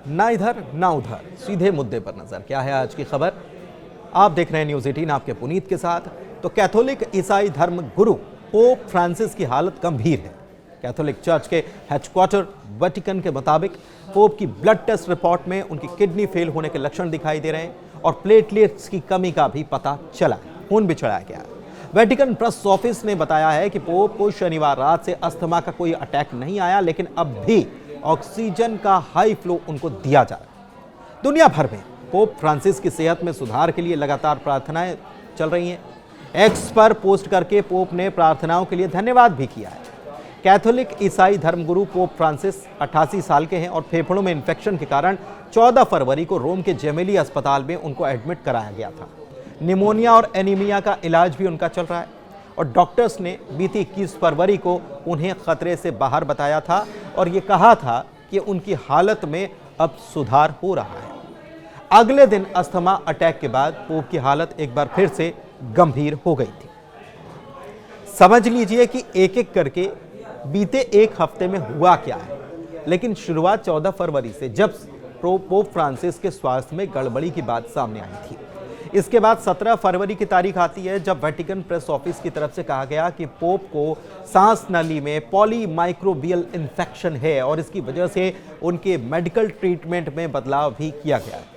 ना इधर ना उधर, सीधे मुद्दे पर नजर। क्या है आज की खबर? आप देख रहे हैं न्यूज़ 18 आपके पुनीत के साथ। तो कैथोलिक ईसाई धर्म गुरु पोप फ्रांसिस की हालत गंभीर है। कैथोलिक चर्च के हेडक्वार्टर वेटिकन के मुताबिक पोप की ब्लड टेस्ट रिपोर्ट में उनकी किडनी फेल होने के लक्षण दिखाई दे रहे हैं और प्लेटलेट्स की कमी का भी पता चला, खून भी चढ़ाया गया। वेटिकन प्रेस ऑफिस ने बताया है कि पोप को शनिवार रात से अस्थमा का कोई अटैक नहीं आया, लेकिन अब भी ऑक्सीजन का हाई फ्लो उनको दिया जा रहा है। दुनिया भर में पोप फ्रांसिस की सेहत में सुधार के लिए लगातार प्रार्थनाएं चल रही हैं। एक्स पर पोस्ट करके पोप ने प्रार्थनाओं के लिए धन्यवाद भी किया है। कैथोलिक ईसाई धर्मगुरु पोप फ्रांसिस 88 साल के हैं और फेफड़ों में इन्फेक्शन के कारण 14 फरवरी को रोम के जेमेली अस्पताल में उनको एडमिट कराया गया था। निमोनिया और एनीमिया का इलाज भी उनका चल रहा है और डॉक्टर्स ने बीती 21 फरवरी को उन्हें खतरे से बाहर बताया था और ये कहा था कि उनकी हालत में अब सुधार हो रहा है। अगले दिन अस्थमा अटैक के बाद पोप की हालत एक बार फिर से गंभीर हो गई थी। समझ लीजिए कि एक एक करके बीते एक हफ्ते में हुआ क्या है। लेकिन शुरुआत 14 फरवरी से, जब पोप फ्रांसिस के स्वास्थ्य में गड़बड़ी की बात सामने आई थी। इसके बाद 17 फरवरी की तारीख आती है, जब वेटिकन प्रेस ऑफिस की तरफ से कहा गया कि पोप को सांस नली में पॉलीमाइक्रोबियल इन्फेक्शन है और इसकी वजह से उनके मेडिकल ट्रीटमेंट में बदलाव भी किया गया है।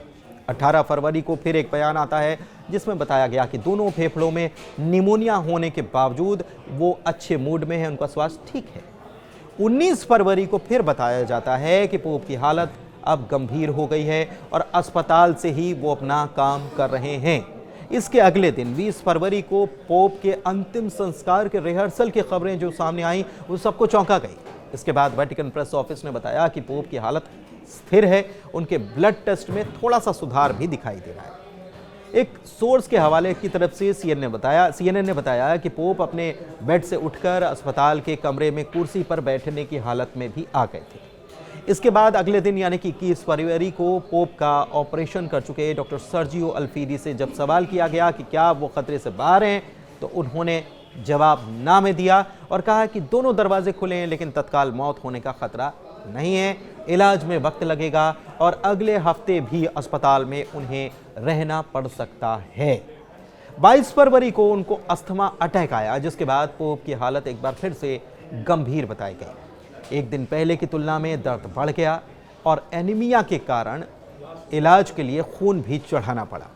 18 फरवरी को फिर एक बयान आता है जिसमें बताया गया कि दोनों फेफड़ों में निमोनिया होने के बावजूद वो अच्छे मूड में है, उनका स्वास्थ्य ठीक है। 19 फरवरी को फिर बताया जाता है कि पोप की हालत अब गंभीर हो गई है और अस्पताल से ही वो अपना काम कर रहे हैं। इसके अगले दिन 20 फरवरी को पोप के अंतिम संस्कार के रिहर्सल की खबरें जो सामने आई वो सबको चौंका गई। इसके बाद वेटिकन प्रेस ऑफिस ने बताया कि पोप की हालत स्थिर है, उनके ब्लड टेस्ट में थोड़ा सा सुधार भी दिखाई दे रहा है। एक सोर्स के हवाले की तरफ से सीएनएन ने बताया कि पोप अपने बेड से उठकर अस्पताल के कमरे में कुर्सी पर बैठने की हालत में भी आ गए थे। इसके बाद अगले दिन यानी कि 21 फरवरी को पोप का ऑपरेशन कर चुके डॉक्टर सर्जियो अल्फीरी से जब सवाल किया गया कि क्या वो खतरे से बाहर हैं, तो उन्होंने जवाब ना में दिया और कहा कि दोनों दरवाजे खुले हैं, लेकिन तत्काल मौत होने का खतरा नहीं है, इलाज में वक्त लगेगा और अगले हफ्ते भी अस्पताल में उन्हें रहना पड़ सकता है। 22 फरवरी को उनको अस्थमा अटैक आया, जिसके बाद पोप की हालत एक बार फिर से गंभीर बताई गई। एक दिन पहले की तुलना में दर्द बढ़ गया और एनीमिया के कारण इलाज के लिए खून भी चढ़ाना पड़ा।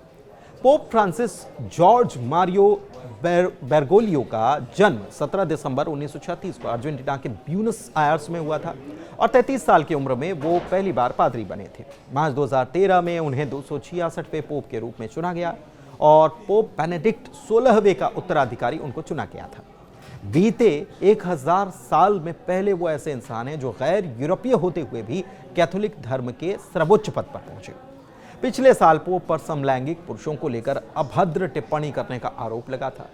पोप फ्रांसिस जॉर्ज मारियो बेरगोलियो का जन्म 17 दिसंबर 1936 को अर्जेंटीना के ब्यूनस आयर्स में हुआ था और 33 साल की उम्र में वो पहली बार पादरी बने थे। मार्च 2013 में उन्हें 266वें पोप के रूप में चुना गया और पोप बेनेडिक्ट 16वें का उत्तराधिकारी उनको चुना गया था। बीते 1000 साल में पहले वो ऐसे इंसान हैं जो गैर यूरोपीय होते हुए भी कैथोलिक धर्म के सर्वोच्च पद पर पहुंचे। पिछले साल पोप पर समलैंगिक पुरुषों को लेकर अभद्र टिप्पणी करने का आरोप लगा था।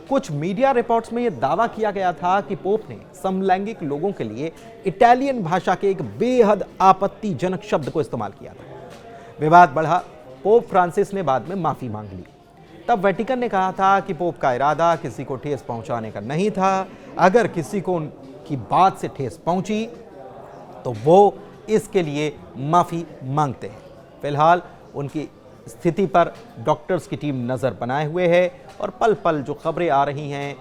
कुछ मीडिया रिपोर्ट्स में यह दावा किया गया था कि पोप ने समलैंगिक लोगों के लिए इटालियन भाषा के एक बेहद आपत्तिजनक शब्द को इस्तेमाल किया था। विवाद बढ़ा, पोप फ्रांसिस ने बाद में माफी मांग ली। तब वेटिकन ने कहा था कि पोप का इरादा किसी को ठेस पहुंचाने का नहीं था। अगर किसी को उनकी बात से ठेस पहुंची तो वो इसके लिए माफी मांगते हैं। फिलहाल उनकी स्थिति पर डॉक्टर्स की टीम नज़र बनाए हुए है और पल पल जो खबरें आ रही हैं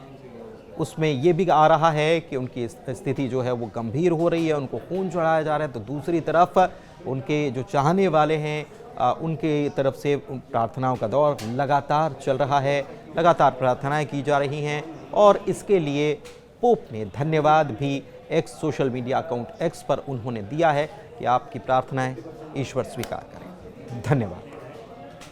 उसमें ये भी आ रहा है कि उनकी स्थिति जो है वो गंभीर हो रही है, उनको खून चढ़ाया जा रहा है। तो दूसरी तरफ उनके जो चाहने वाले हैं उनके तरफ से प्रार्थनाओं का दौर लगातार चल रहा है, लगातार प्रार्थनाएं की जा रही हैं और इसके लिए पोप ने धन्यवाद भी x social media account x पर उन्होंने दिया है कि आपकी प्रार्थनाएं ईश्वर स्वीकार करें। धन्यवाद।